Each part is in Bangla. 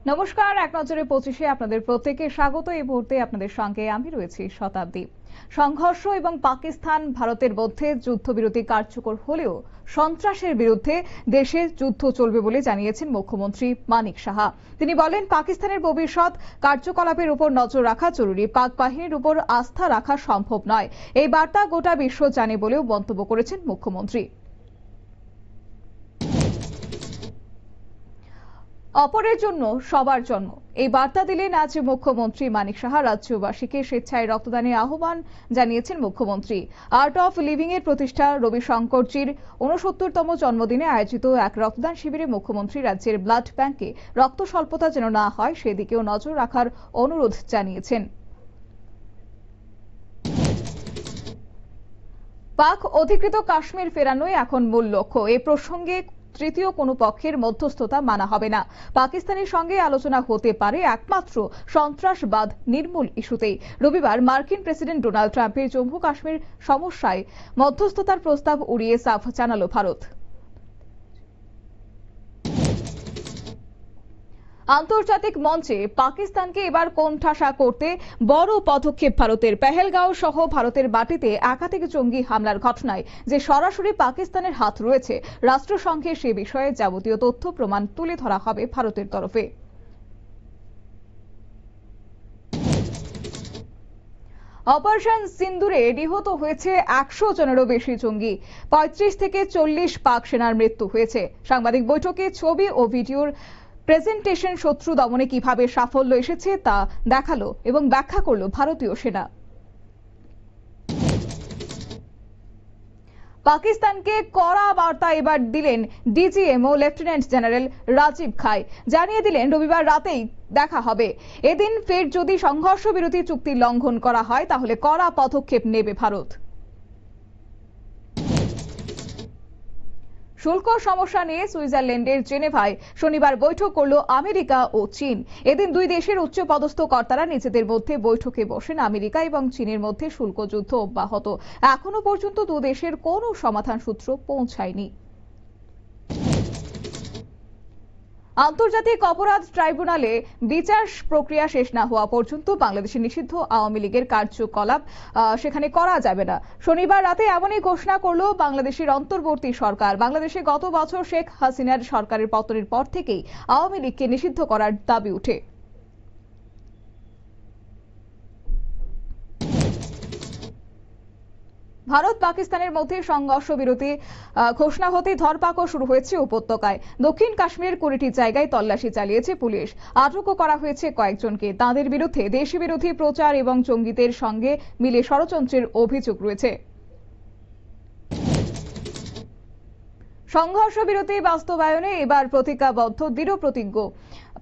নমস্কার, এক নজরে 25-এ আপনাদের প্রত্যেককে স্বাগত। এই মুহূর্তে আপনাদের সঙ্গে আমি রয়েছি শতাব্দী। সংঘর্ষ এবং পাকিস্তান ভারতের মধ্যে যুদ্ধবিরতি কার্যকর হলেও সন্ত্রাসের বিরুদ্ধে দেশে যুদ্ধ চলবে বলে জানিয়েছেন মুখ্যমন্ত্রী মানিক সাহা। তিনি বলেন, পাকিস্তানের ভবিষ্যৎ কার্যকলাপের উপর নজর রাখা জরুরি, পাক বাহিনীর উপর আস্থা রাখা সম্ভব নয়। এই বার্তা গোটা বিশ্ব জানে বলেও মন্তব্য করেছেন মুখ্যমন্ত্রী। অপরের জন্য সবার জন্য, এই বার্তা দিলেন আজ মুখ্যমন্ত্রী মানিক সাহা। রাজ্যবাসীকে স্বেচ্ছায় রক্তদানের আহ্বান জানিয়েছেন মুখ্যমন্ত্রী। আর্ট অফ লিভিং এর প্রতিষ্ঠা রবিশঙ্করজির 69তম জন্মদিনে আয়োজিত এক রক্তদান শিবিরে মুখ্যমন্ত্রী রাজ্যের ব্লাড ব্যাংকে রক্ত স্বল্পতা যেন না হয় সেদিকেও নজর রাখার অনুরোধ জানিয়েছেন। পাক অধিকৃত কাশ্মীর ফেরানোই এখন মূল লক্ষ্য। এ প্রসঙ্গে তৃতীয় কোনো পক্ষের মধ্যস্থতা মানা হবে না। পাকিস্তানের সঙ্গে আলোচনা হতে পারে একমাত্র সন্ত্রাসবাদ নির্মূল ইস্যুতেই। রবিবার মার্কিন প্রেসিডেন্ট ডোনাল্ড ট্রাম্পের জম্মু কাশ্মীর সমস্যায় মধ্যস্থতার প্রস্তাব উড়িয়ে সাফ জানালো ভারত। আন্তর্জাতিক মঞ্চে পাকিস্তানকে এবার কোণঠাসা করতে বড় পদক্ষেপ ভারতের। পেহেলগাঁও সহ ভারতের মাটিতে একাধিক জঙ্গি হামলার ঘটনায় যে সরাসরি পাকিস্তানের হাত রয়েছে, রাষ্ট্রসংঘে সে বিষয়ে যাবতীয় তথ্য প্রমাণ তুলে ধরা হবে ভারতের তরফে। অপারেশন সিন্দুরে নিহত হয়েছে 100 জনেরও বেশি জঙ্গি, 35 থেকে 40 পাক সেনার মৃত্যু হয়েছে। সাংবাদিক বৈঠকে ছবি ও ভিডিওর প্রেজেন্টেশন শত্রু দমনে কিভাবে সাফল্য এসেছে তা দেখালো এবং ব্যাখ্যা করল ভারতীয় সেনা। পাকিস্তানকে কড়া বার্তা এবার দিলেন ডিজিএম ও লেফটেন্যান্ট জেনারেল রাজীব খাই। জানিয়ে দিলেন, রবিবার রাতেই দেখা হবে। এদিন ফের যদি সংঘর্ষ বিরতি চুক্তি লঙ্ঘন করা হয় তাহলে কড়া পদক্ষেপ নেবে ভারত। শুল্ক সমস্যা নিয়ে সুইজারল্যান্ডের জেনেভায় শনিবার বৈঠক করল আমেরিকা ও চীন। এদিন দুই দেশের উচ্চপদস্থ কর্তারা নিজেদের মধ্যে বৈঠকে বসেন। আমেরিকা এবং চীনের মধ্যে শুল্ক যুদ্ধ অব্যাহত। এখনো পর্যন্ত দু দেশের কোনো সমাধান সূত্র পৌঁছায়নি। আন্তর্জাতিক অপরাধ ট্রাইব্যুনালে বিচার প্রক্রিয়া শেষ না হওয়া পর্যন্ত বাংলাদেশে নিষিদ্ধ আওয়ামী লীগের কার্যকলাপ সেখানে করা যাবে না। শনিবার রাতে এমনই ঘোষণা করল বাংলাদেশের অন্তর্বর্তী সরকার। বাংলাদেশে গত বছর শেখ হাসিনার সরকারের পতনের পর থেকেই আওয়ামী লীগকে নিষিদ্ধ করার দাবি ওঠে। ভারত পাকিস্তানের মধ্যে সংঘর্ষ বিরতি ঘোষণা হতে ধরপাকড় শুরু হয়েছে উপত্যকায়। দক্ষিণ কাশ্মীরের 20টি জায়গায় তল্লাশি চালিয়েছে পুলিশ। আটকও করা হয়েছে কয়েকজনকে। তাদের বিরুদ্ধে দেশবিরোধী প্রচার এবং জঙ্গিদের সঙ্গে মিলে ষড়যন্ত্রের অভিযোগ রয়েছে। সংঘর্ষ বিরতি বাস্তবায়নে এবার প্রতিজ্ঞাবদ্ধ, দৃঢ় প্রতিজ্ঞ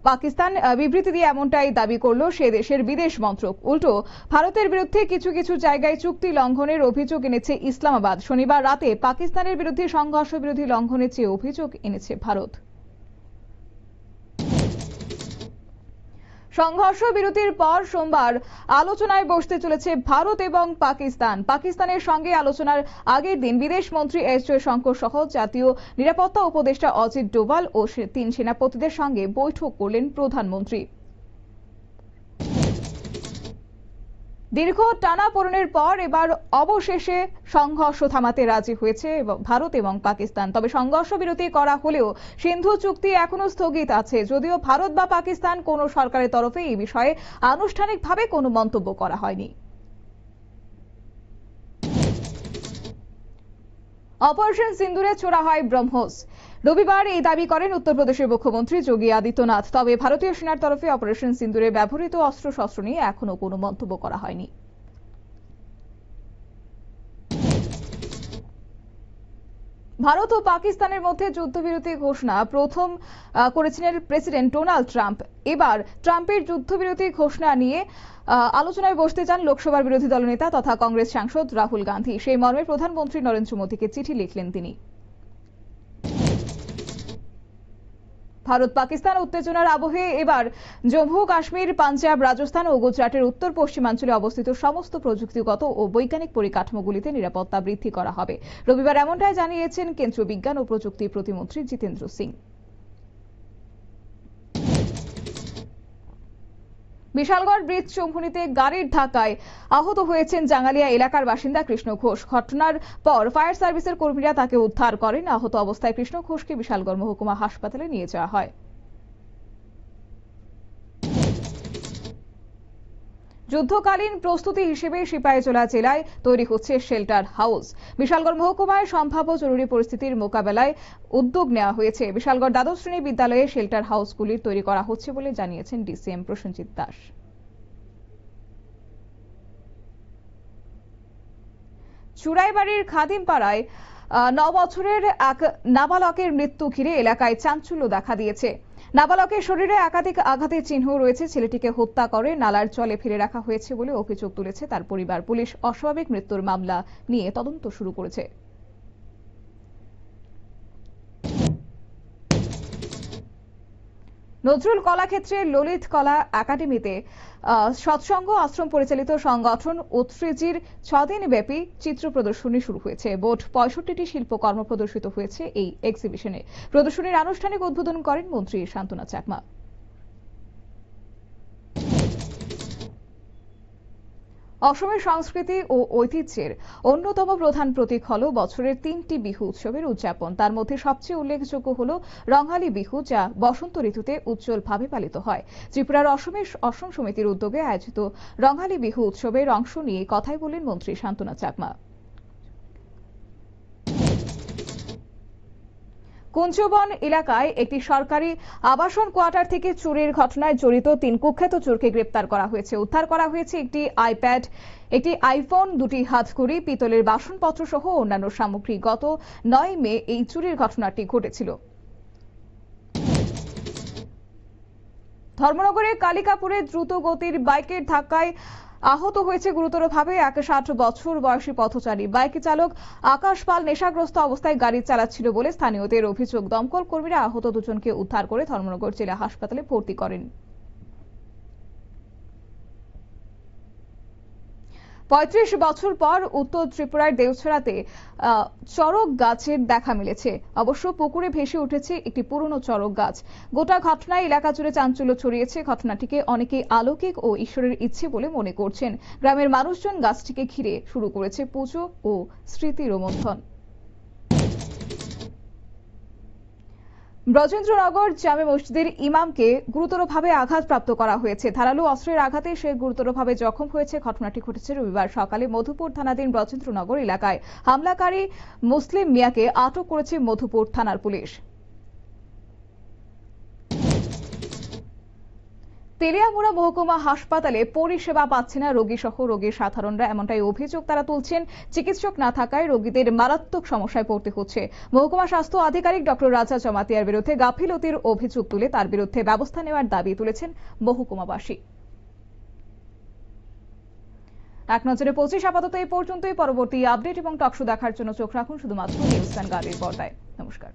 পাকিস্তান। বিবৃতি দিয়ে এমনটাই দাবি করল সে দেশের বিদেশ মন্ত্রক। উল্টো ভারতের বিরুদ্ধে কিছু কিছু জায়গায় চুক্তি লঙ্ঘনের অভিযোগ এনেছে ইসলামাবাদ। শনিবার রাতে পাকিস্তানের বিরুদ্ধে সংঘর্ষ বিরতি লঙ্ঘনের চেয়ে অভিযোগ এনেছে ভারত। সংঘর্ষ বিরতির পর সোমবার আলোচনায় বসতে চলেছে ভারত এবং পাকিস্তান। পাকিস্তানের সঙ্গে আলোচনার আগের দিন বিদেশ মন্ত্রী এস জয়শঙ্কর সহ জাতীয় নিরাপত্তা উপদেষ্টা অজিত ডোভাল ও 3 সেনাপতিদের সঙ্গে বৈঠক করলেন প্রধানমন্ত্রী। দীর্ঘ টানাপোড়েনের পর এবার অবশেষে সংঘর্ষ থামাতে রাজি হয়েছে ভারত এবং পাকিস্তান। তবে সংঘর্ষ বিরতি করা হলেও সিন্ধু চুক্তি এখনো স্থগিত আছে। যদিও ভারত বা পাকিস্তান কোনো সরকারের তরফে এই বিষয়ে আনুষ্ঠানিকভাবে কোনো মন্তব্য করা হয়নি। অপারেশন সিন্দুরে ছোড়া হয় ব্রহ্মোস। রবিবার এই দাবি করেন উত্তরপ্রদেশের মুখ্যমন্ত্রী যোগী আদিত্যনাথ। তবে ভারতীয় সেনার তরফে অপারেশন সিন্দুরে ব্যবহৃত অস্ত্রশস্ত্র নিয়ে এখনো কোনো মন্তব্য করা হয়নি। ভারত ও পাকিস্তানের মধ্যে যুদ্ধবিরতি ঘোষণা প্রথম করেছিলেন প্রেসিডেন্ট ডোনাল্ড ট্রাম্প। এবার ট্রাম্পের যুদ্ধবিরতি ঘোষণা নিয়ে আলোচনায় বসতে চান লোকসভার বিরোধী দলনেতা তথা কংগ্রেস সাংসদ রাহুল গান্ধী। সেই মর্মে প্রধানমন্ত্রী নরেন্দ্র মোদীকে চিঠি লিখলেন তিনি। ভারত পাকিস্তান উত্তেজনার আবহে এবার জম্মু কাশ্মীর, পাঞ্জাব, রাজস্থান ও গুজরাটের উত্তর পশ্চিমাঞ্চলে অবস্থিত সমস্ত প্রযুক্তিগত ও বৈজ্ঞানিক পরিকাঠামোগুলিতে নিরাপত্তা বৃদ্ধি করা হবে। রবিবার এমনটাই জানিয়েছেন কেন্দ্রীয় বিজ্ঞান ও প্রযুক্তি প্রতিমন্ত্রী জিতেন্দ্র সিং। বিশালগড় ব্রিজ চৌমুহনীতে গাড়ির ধাক্কায় আহত হয়েছেন জাঙ্গালিয়া এলাকার বাসিন্দা কৃষ্ণ ঘোষ। ঘটনার পর ফায়ার সার্ভিসের কর্মীরা তাকে উদ্ধার করেন। আহত অবস্থায় কৃষ্ণ ঘোষকে বিশালগড় মহকুমা হাসপাতালে নিয়ে যাওয়া হয়। যুদ্ধকালীন প্রস্তুতি হিসেবে সিপাহীজলা জেলায় তৈরি হচ্ছে শেল্টার হাউস। বিশালগড় মহকুমায় সম্ভাব্য জরুরি পরিস্থিতির মোকাবেলায় উদ্যোগ নেওয়া হয়েছে। বিশালগড় দ্বাদশ শ্রেণী বিদ্যালয়ে শেল্টার হাউসগুলির তৈরি করা হচ্ছে বলে জানিয়েছেন ডিসিএম প্রসেনজিৎ দাস। চুড়াইবাড়ির খাদিমপাড়ায় 9 বছরের এক নাবালকের মৃত্যু ঘিরে এলাকায় চাঞ্চল্য দেখা দিয়েছে। নাবালকের শরীরে একাধিক আঘাতের চিহ্ন রয়েছে। ছেলেটিকে হত্যা করে নালার জলে ফেলে রাখা হয়েছে বলে অভিযোগ তুলেছে তার পরিবার। পুলিশ অস্বাভাবিক মৃত্যুর মামলা নিয়ে তদন্ত শুরু করেছে। নজরুল কলাক্ষেত্রের ললিত কলা একাডেমিতে সৎসঙ্গ আশ্রম পরিচালিত সংগঠন উৎসৃজির 6 দিন ব্যাপী চিত্র প্রদর্শনী শুরু হয়েছে। মোট 65টি শিল্পকর্ম প্রদর্শিত হয়েছে এই এক্সিবিশনে। প্রদর্শনীর আনুষ্ঠানিক উদ্বোধন করেন মন্ত্রী শান্তনা চাকমা। অসমের সংস্কৃতি ও ঐতিহ্যের অন্যতম প্রধান প্রতীক হল বছরের 3টি বিহু উৎসবের উদযাপন। তার মধ্যে সবচেয়ে উল্লেখযোগ্য হল রঙালী বিহু, যা বসন্ত ঋতুতে উজ্জ্বলভাবে পালিত হয়। ত্রিপুরার অসম সমিতির উদ্যোগে আয়োজিত রঙালী বিহু উৎসবের অংশ নিয়ে কথাই বলেন মন্ত্রী শান্তনা চাকমা। কুঞ্জবন এলাকায় একটি সরকারি আবাসন কোয়ার্টার থেকে চুরির ঘটনায় জড়িত 3 কুখ্যাত চোরকে গ্রেপ্তার করা হয়েছে। উদ্ধার করা হয়েছে একটি আইপ্যাড, একটি আইফোন, 2টি হাতঘড়ি, পিতলের বাসনপত্র সহ অন্যান্য সামগ্রী। গত 9 মে এই চুরির ঘটনাটি ঘটেছিল। ধর্মনগরের কালিকাপুরে দ্রুত গতির বাইকের ধাক্কায় আহত হয়েছে গুরুতরভাবে এক 60 বছর বয়সী পথচারী। বাইক চালক আকাশ পাল নেশাগ্রস্ত অবস্থায় গাড়ি চালাচ্ছিল বলে স্থানীয়দের অভিযোগ। দমকল কর্মীরা আহত দুজনকে উদ্ধার করে ধর্মনগর জেলা হাসপাতালে ভর্তি করেন। 35 বছর পর উত্তর ত্রিপুরার দেওছড়াতে চড়ক গাছের দেখা মিলেছে। অবশ্য পুকুরে ভেসে উঠেছে একটি পুরনো চড়ক গাছ। গোটা ঘটনায় এলাকা জুড়ে চাঞ্চল্য ছড়িয়েছে। ঘটনাটিকে অনেকে অলৌকিক ও ঈশ্বরের ইচ্ছে বলে মনে করছেন। গ্রামের মানুষজন গাছটিকে ঘিরে শুরু করেছে পুজো ও স্মৃতি রোমন্থন। ব্রজেন্দ্রনগর জামে মসজিদের ইমামকে গুরুতরভাবে আঘাতপ্রাপ্ত করা হয়েছে। ধারালো অস্ত্রের আঘাতে সে গুরুতরভাবে জখম হয়েছে। ঘটনাটি ঘটেছে রবিবার সকালে মধুপুর থানাধীন ব্রজেন্দ্রনগর এলাকায়। হামলাকারী মুসলিম মিয়াকে আটক করেছে মধুপুর থানার পুলিশ। তেলিয়ামুড়া মহকুমা হাসপাতালে পরিষেবা পাচ্ছে না রোগী সহ রোগীর সাধারণরা, এমনটাই অভিযোগ তারা তুলছেন। চিকিৎসক না থাকায় রোগীদের মারাত্মক সমস্যায় পড়তে হচ্ছে। মহকুমা স্বাস্থ্য আধিকারিক ডক্টর রাজা জমাতিয়ার বিরুদ্ধে গাফিলতির অভিযোগ তুলে তার বিরুদ্ধে ব্যবস্থা নেওয়ার দাবি তুলেছেন মহকুমাবাসী। এক নজরে 25 আপাতত এই পর্যন্তই। পরবর্তী আপডেট এবং টকশো দেখার জন্য চোখ রাখুন শুধুমাত্র নিউজ ভ্যানগার্ডের পর্দায়। নমস্কার।